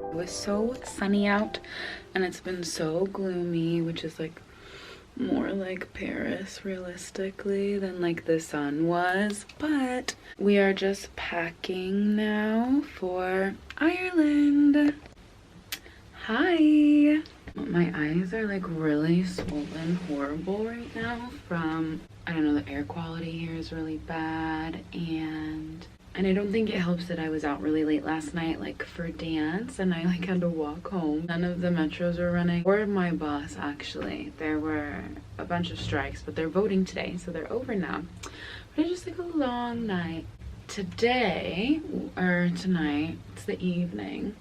It was so sunny out and it's been so gloomy, which is like more like Paris realistically than like the sun was. But we are just packing now for Ireland. Hi. My eyes are like really swollen, horrible right now from, I don't know, the air quality here is really bad, and I don't think it helps that I was out really late last night, like for dance, and I like had to walk home. None of the metros were running, or my bus actually. There were a bunch of strikes, but they're voting today, so they're over now. But it's just like a long night. Today, or tonight, it's the evening.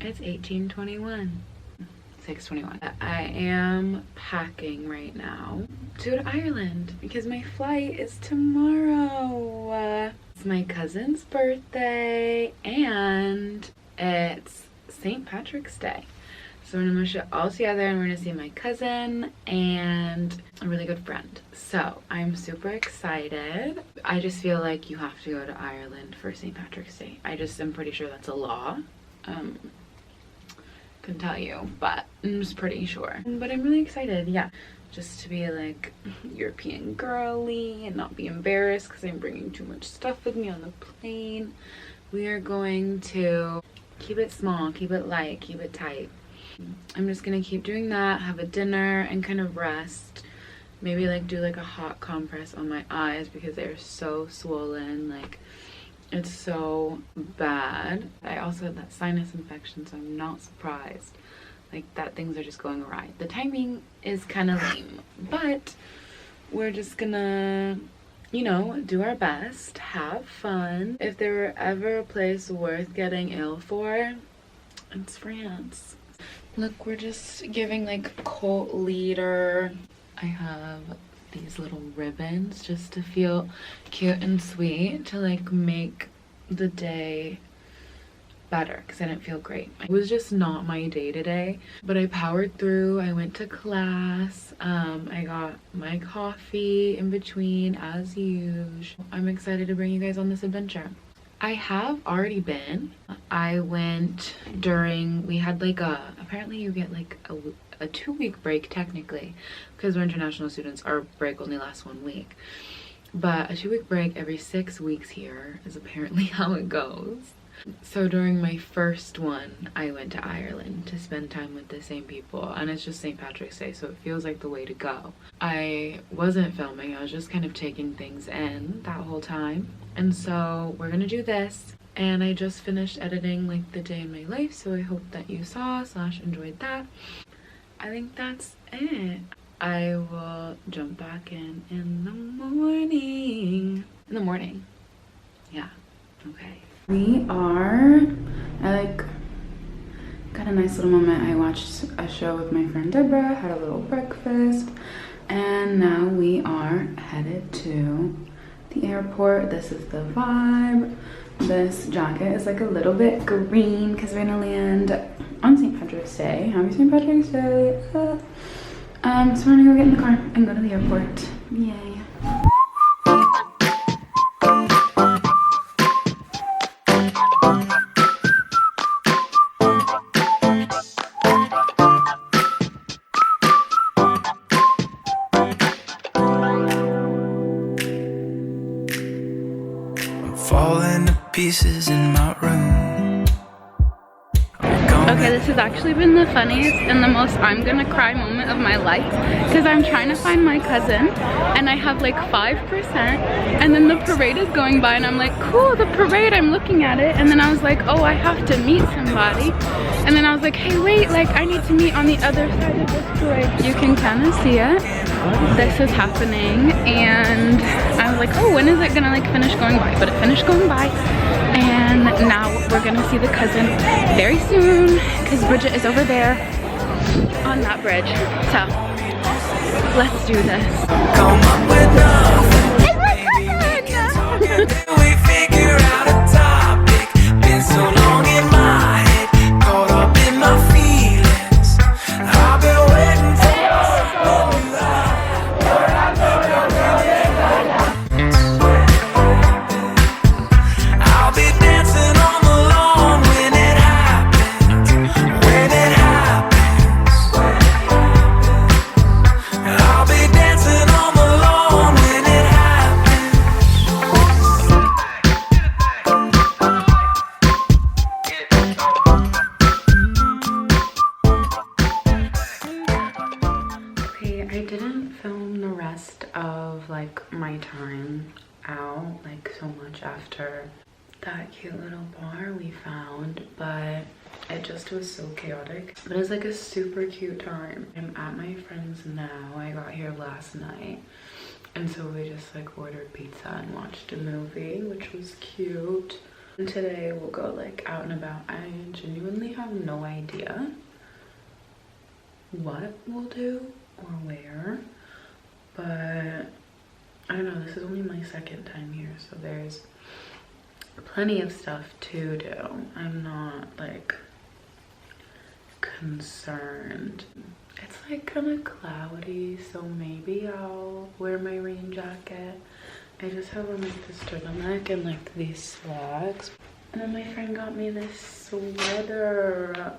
It's 18:21. 6:21. I am packing right now to go to Ireland because my flight is tomorrow. It's my cousin's birthday and it's St. Patrick's Day. So we're gonna show all together and we're gonna see my cousin and a really good friend. So I'm super excited. I just feel like you have to go to Ireland for St. Patrick's Day. I just am pretty sure that's a law. Can tell you, but I'm just pretty sure. But I'm really excited, yeah, just to be like European girly and not be embarrassed because I'm bringing too much stuff with me on the plane. We are going to keep it small, keep it light, keep it tight. I'm just gonna keep doing that, have a dinner and kind of rest. Maybe like do like a hot compress on my eyes because they're so swollen, like it's so bad. I also had that sinus infection, so I'm not surprised like that things are just going awry. The timing is kind of lame, but we're just gonna, you know, do our best, have fun. If there were ever a place worth getting ill for, it's France. Look, we're just giving like cult leader. I have these little ribbons just to feel cute and sweet to like make the day better because I didn't feel great. It was just not my day today, but I powered through. I went to class. I got my coffee in between as usual. I'm excited to bring you guys on this adventure. I have already been. I went during, we had like a, apparently you get like a 2-week break technically because we're international students. Our break only lasts 1 week, but a 2-week break every 6 weeks here is apparently how it goes. So during my first one, I went to Ireland to spend time with the same people, and it's just St. Patrick's Day, so it feels like the way to go. I wasn't filming, I was just kind of taking things in that whole time. And so we're gonna do this, and I just finished editing like the day in my life, so I hope that you saw / enjoyed that. I think that's it. I will jump back in the morning. In the morning. Yeah, okay. We are, I like got a nice little moment. I watched a show with my friend Deborah, had a little breakfast, and now we are headed to the airport. This is the vibe. This jacket is like a little bit green because we're gonna land on St. Patrick's Day. Happy St. Patrick's Day. So we're gonna go get in the car and go to the airport. Yay. Falling to pieces in my room. Okay, this has actually been the funniest and the most I'm gonna cry moment of my life because I'm trying to find my cousin and I have like 5% and then the parade is going by and I'm like, cool, the parade, I'm looking at it, and then I was like, oh, I have to meet somebody, and then I was like, hey, wait, like I need to meet on the other side of this parade. You can kind of see it. This is happening and I was like, oh, when is it gonna like finish going by? But it finished going by, and now we're gonna see the cousin very soon because Bridget is over there on that bridge. So let's do this. Come up with nothing. We figure out a topic. Been so long in my head, caught up in my feelings. I've been waiting for I'll be dancing on the lawn when it happens. like my time out like so much after that cute little bar we found, but it just was so chaotic. But it was like a super cute time. I'm at my friend's now. I got here last night, and so we just like ordered pizza and watched a movie, which was cute. And today we'll go like out and about. I genuinely have no idea what we'll do or where, but I don't know, this is only my second time here, so there's plenty of stuff to do. I'm not like concerned. It's like kind of cloudy, so maybe I'll wear my rain jacket. I just have on like this turtleneck and like these slacks. And then my friend got me this sweater,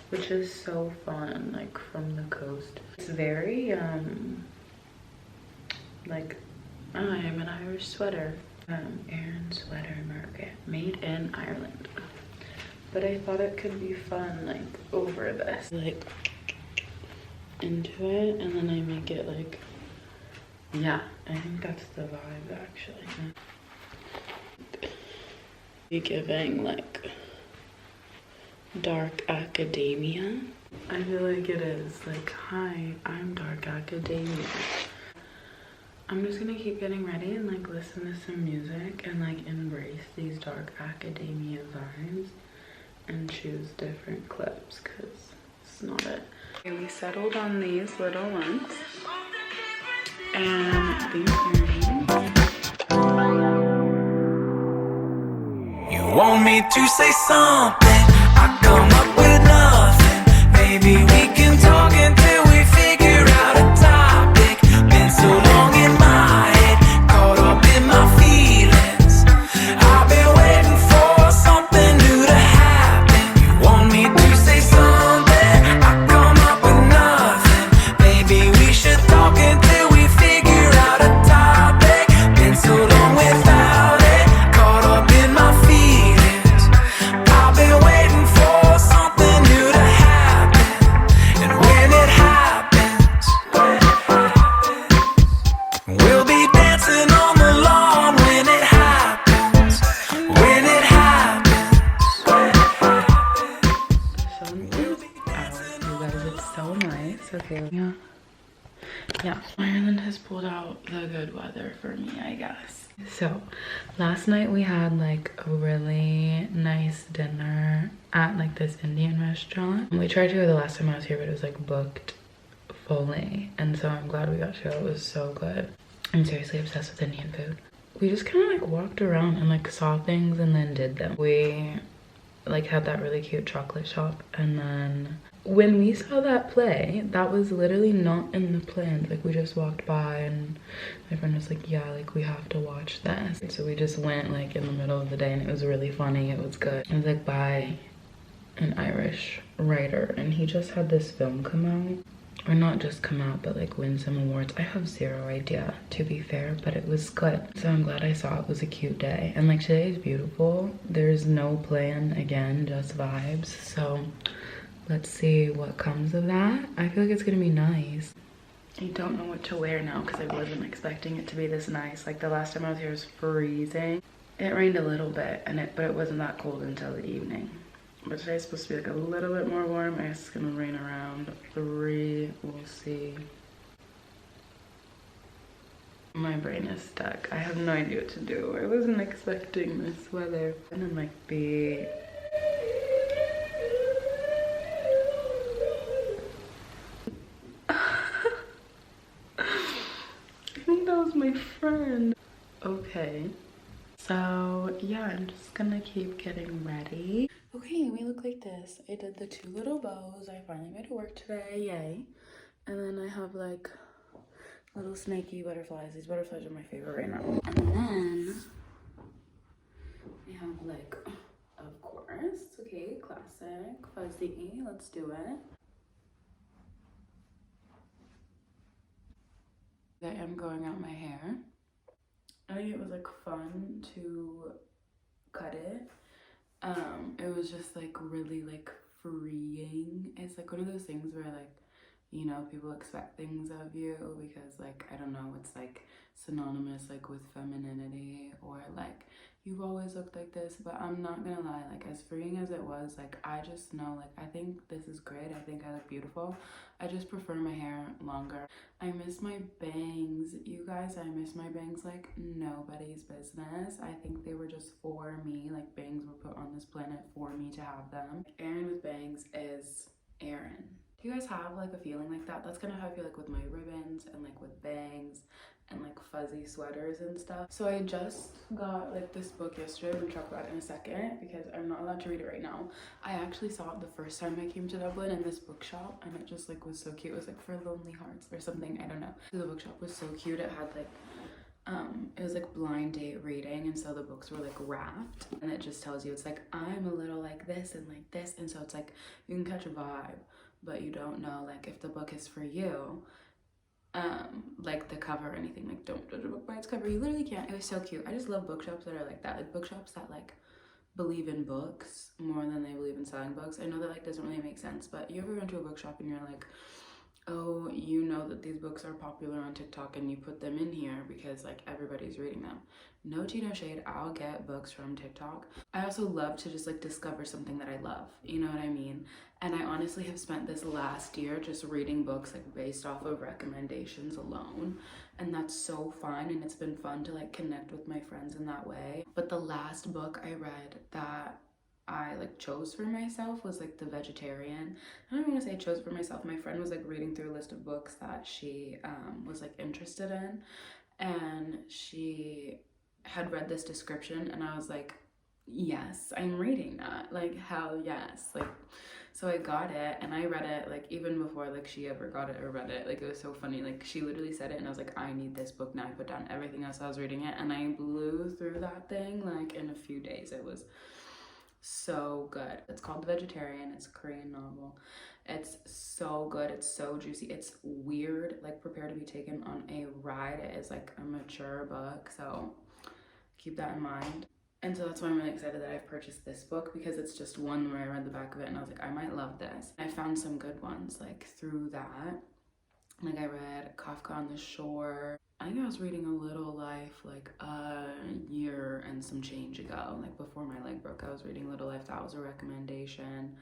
which is so fun, like from the coast. It's very like I'm an Irish sweater. Erin Sweater Market, made in Ireland. But I thought it could be fun like over this, like into it, and then I make it like, yeah, I think that's the vibe actually. Be giving like dark academia. I feel like it is like, hi, I'm dark academia. I'm just gonna keep getting ready and like listen to some music and like embrace these dark academia vibes and choose different clips because it's not it. Okay, we settled on these little ones and these earrings. You want me to say something? I come up with nothing. Maybe we can talk until we figure out a topic. Been so long in my head, caught up in my feelings. I've been waiting for something new to happen. You want me to say something? I come up with nothing. Maybe we should talk until we figure out a topic. Been so long without it, caught up in my feelings. I've been waiting for something new to happen. And when it happens, we'll be dancing on the lawn when it happens. When it happens. The sun is out, you guys, it's so nice. Okay, yeah, Ireland has pulled out the good weather for me, I guess. So last night we had like a really nice dinner at like this Indian restaurant. We tried to go the last time I was here, but it was like booked fully, and so I'm glad we got to go. It was so good. I'm seriously obsessed with Indian food. We just kind of like walked around and like saw things and then did them. We like had that really cute chocolate shop, and then when we saw that play, that was literally not in the plans. Like we just walked by and my friend was like, yeah, like we have to watch this. So we just went like in the middle of the day, and it was really funny. It was good. It was like by an Irish writer, and he just had this film come out, or not just come out, but like win some awards. I have zero idea, to be fair, but it was good. So I'm glad I saw it. It was a cute day, and like today is beautiful. There's no plan, again, just vibes. So let's see what comes of that. I feel like it's gonna be nice. I don't know what to wear now because I wasn't expecting it to be this nice. Like the last time I was here was freezing. It rained a little bit, but it wasn't that cold until the evening. But today's supposed to be like a little bit more warm. I guess it's gonna rain around 3, we'll see. My brain is stuck. I have no idea what to do. I wasn't expecting this weather. And it might be my friend. Okay, so yeah, I'm just gonna keep getting ready. Okay, we look like this. I did the 2 little bows. I finally made it work today, yay. And then I have like little snaky butterflies. These butterflies are my favorite right now. And then I have like, of course, okay, classic fuzzy. Let's do it. I am growing out my hair. I think it was like fun to cut it. It was just like really like freeing. It's like one of those things where like you know, people expect things of you because, like, I don't know, it's like synonymous like with femininity, or like you've always looked like this. But I'm not gonna lie, like, as freeing as it was, like, I just know, like, I think this is great. I think I look beautiful. I just prefer my hair longer. I miss my bangs, you guys. I miss my bangs like nobody's business. I think they were just for me. Like, bangs were put on this planet for me to have them. Erin with bangs is Erin. Do you guys have like a feeling like that? That's kind of how I feel like with my ribbons and like with bangs and like fuzzy sweaters and stuff. So I just got like this book yesterday. We'll talk about it in a second because I'm not allowed to read it right now. I actually saw it the first time I came to Dublin in this bookshop, and it just like was so cute. It was like for lonely hearts or something, I don't know. The bookshop was so cute. It had like it was like blind date reading, and so the books were like wrapped, and it just tells you it's like I'm a little like this and like this, and so it's like you can catch a vibe, but you don't know like if the book is for you. Like the cover or anything. Like, don't judge a book by its cover. You literally can't. It was so cute. I just love bookshops that are like that, like bookshops that like believe in books more than they believe in selling books. I know that like doesn't really make sense, but you ever went to a bookshop and you're like, oh, you know that these books are popular on TikTok and you put them in here because like everybody's reading them. No tea, no shade. I'll get books from TikTok. I also love to just like discover something that I love. You know what I mean? And I honestly have spent this last year just reading books like based off of recommendations alone. And that's so fun, and it's been fun to like connect with my friends in that way. But the last book I read that I like chose for myself was like The Vegetarian. I don't want to say chose for myself. My friend was like reading through a list of books that she was like interested in, and she had read this description, and I was like, yes, I'm reading that. Like, hell yes. Like, so I got it, and I read it like even before like she ever got it or read it. Like, it was so funny. Like, she literally said it and I was like, I need this book now. I put down everything else I was reading it, and I blew through that thing like in a few days. It was so good. It's called The Vegetarian. It's a Korean novel. It's so good. It's so juicy. It's weird. Like, prepare to be taken on a ride. It is like a mature book, so keep that in mind. And so that's why I'm really excited that I've purchased this book, because it's just one where I read the back of it and I was like, I might love this. I found some good ones like through that. Like, I read Kafka on the Shore. I think I was reading A Little Life like a year and some change ago. Like, before my leg broke, I was reading Little Life. That was a recommendation.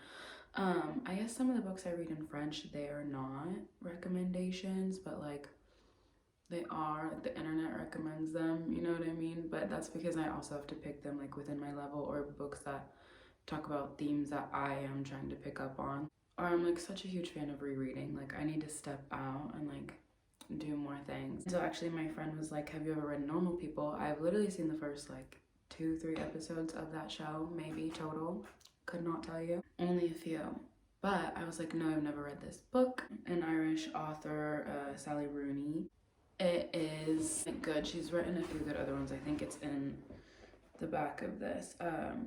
I guess some of the books I read in French, they are not recommendations, but like they are, like, the internet recommends them, you know what I mean? But that's because I also have to pick them like within my level, or books that talk about themes that I am trying to pick up on. Or I'm like such a huge fan of rereading. Like, I need to step out and like do more things. So actually my friend was like, have you ever read Normal People? I've literally seen the first like 2-3 episodes of that show, maybe total. Could not tell you. Only a few. But I was like, no, I've never read this book. An Irish author, Sally Rooney. It is good. She's written a few good other ones. I think it's in the back of this.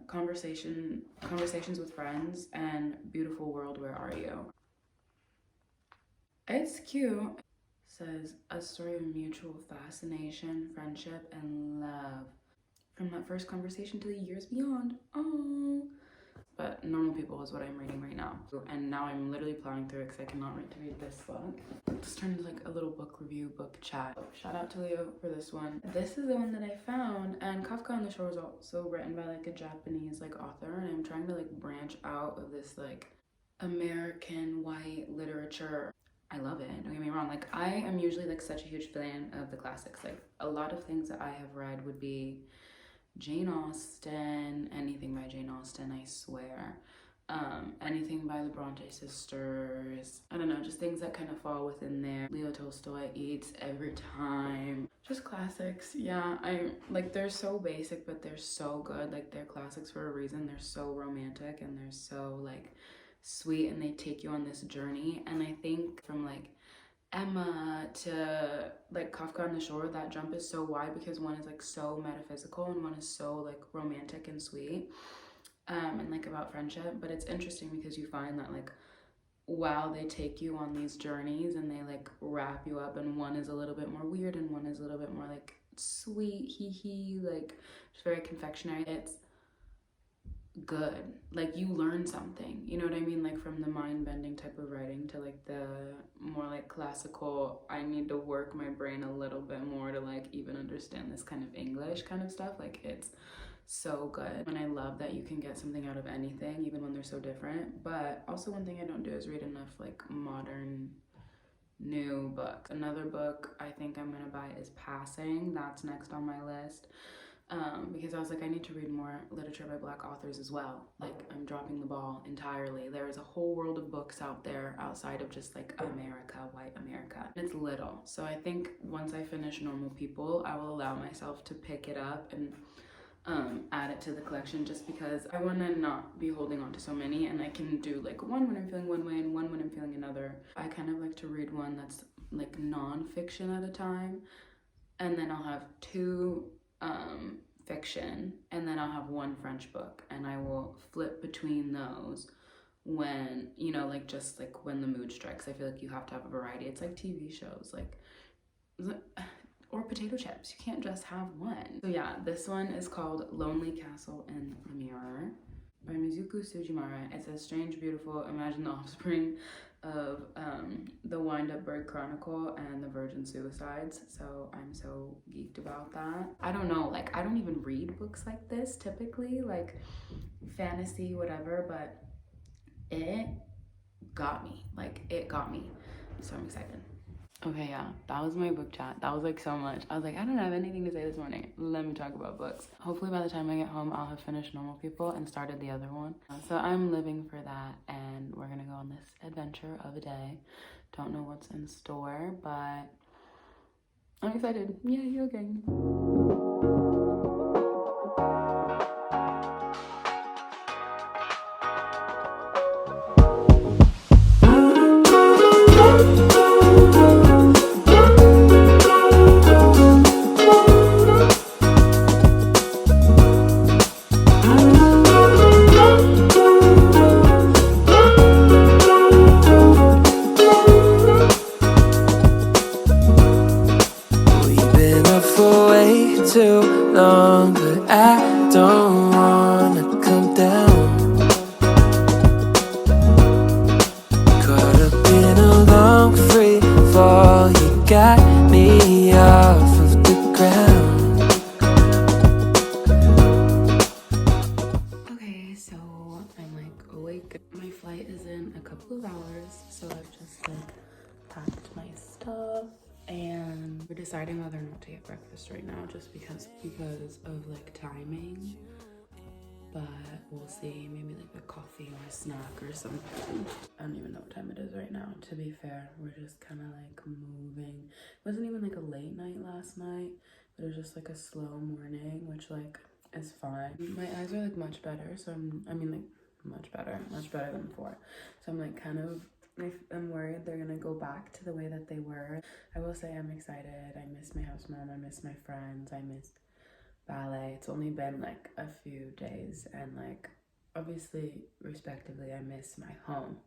Conversations with Friends and Beautiful World, Where Are You? It's cute. It says a story of mutual fascination, friendship, and love from that first conversation to the years beyond. Oh. But Normal People is what I'm reading right now. And now I'm literally plowing through it because I cannot wait to read this book. This turned into like a little book review, book chat. Shout out to Leo for this one. This is the one that I found, and Kafka on the Shore is also written by like a Japanese like author, and I'm trying to like branch out of this like American white literature. I love it, don't get me wrong. Like, I am usually like such a huge fan of the classics. Like, a lot of things that I have read would be Jane Austen, anything by Jane Austen, I swear. Anything by the Bronte sisters. I don't know, just things that kind of fall within there. Leo Tolstoy eats every time. Just classics, yeah. I like, they're so basic, but they're so good. Like, they're classics for a reason. They're so romantic and they're so like sweet, and they take you on this journey. And I think from like Emma to like Kafka on the Shore, that jump is so wide because one is like so metaphysical and one is so like romantic and sweet, and like about friendship. But it's interesting because you find that like while they take you on these journeys and they like wrap you up, and one is a little bit more weird and one is a little bit more like sweet, hee hee, like just very confectionery. It's good. Like, you learn something, you know what I mean? Like, from the mind-bending type of writing to like the more like classical, I need to work my brain a little bit more to like even understand this kind of English kind of stuff. Like, it's so good. And I love that you can get something out of anything, even when they're so different. But also, one thing I don't do is read enough like modern new books. Another book I think I'm gonna buy is Passing. That's next on my list. Because I was like, I need to read more literature by Black authors as well. Like, I'm dropping the ball entirely. There is a whole world of books out there outside of just like America, white America. It's little. So I think once I finish Normal People, I will allow myself to pick it up and add it to the collection, just because I want to not be holding on to so many, and I can do like one when I'm feeling one way and one when I'm feeling another. I kind of like to read one that's like non-fiction at a time, and then I'll have two fiction, and then I'll have one French book, and I will flip between those when, you know, like just like when the mood strikes. I feel like you have to have a variety. It's like TV shows, like, or potato chips. You can't just have one. So yeah, this one is called Lonely Castle in the Mirror by Mizuku Sujimara. It says, strange, beautiful, imagine the offspring of the Wind-Up Bird Chronicle and the Virgin Suicides. So I'm so geeked about that. I don't know, like, I don't even read books like this typically, like fantasy, whatever, but it got me. Like, it got me. So I'm excited. Okay, yeah, that was my book chat. That was like so much. I was like, I don't have anything to say this morning. Let me talk about books. Hopefully by the time I get home, I'll have finished Normal People and started the other one. So I'm living for that, and we're gonna go on this adventure of a day. Don't know what's in store, but I'm excited. Yay, okay. Too long, but I don't wanna come down. Caught up in a long free fall, you got me off of the ground. Okay, so I'm like awake. My flight is in a couple of hours, so I've just like packed my stuff. And we're deciding whether or not to get breakfast right now, just because of like timing. But we'll see, maybe like a coffee or a snack or something. I don't even know what time it is right now, to be fair. We're just kind of like moving. It wasn't even like a late night last night, but it was just like a slow morning, which like is fine. My eyes are like much better, so much better than before. So I'm like kind of, I'm worried they're gonna go back to the way that they were. I will say I'm excited. I miss my house mom, I miss my friends, I miss ballet. It's only been like a few days, and like obviously respectively I miss my home,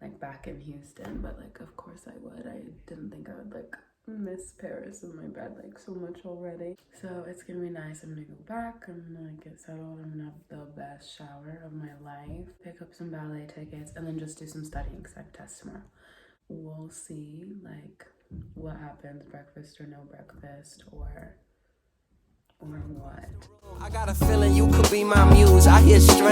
like back in Houston, but like of course I would. I didn't think I would like miss Paris in my bed like so much already. So it's gonna be nice. I'm gonna go back, I'm gonna get settled, I'm gonna have the best shower of my life, pick up some ballet tickets, and then just do some studying because I have tests tomorrow. We'll see like what happens, breakfast or no breakfast, or what. I got a feeling you could be my muse. I hear strength.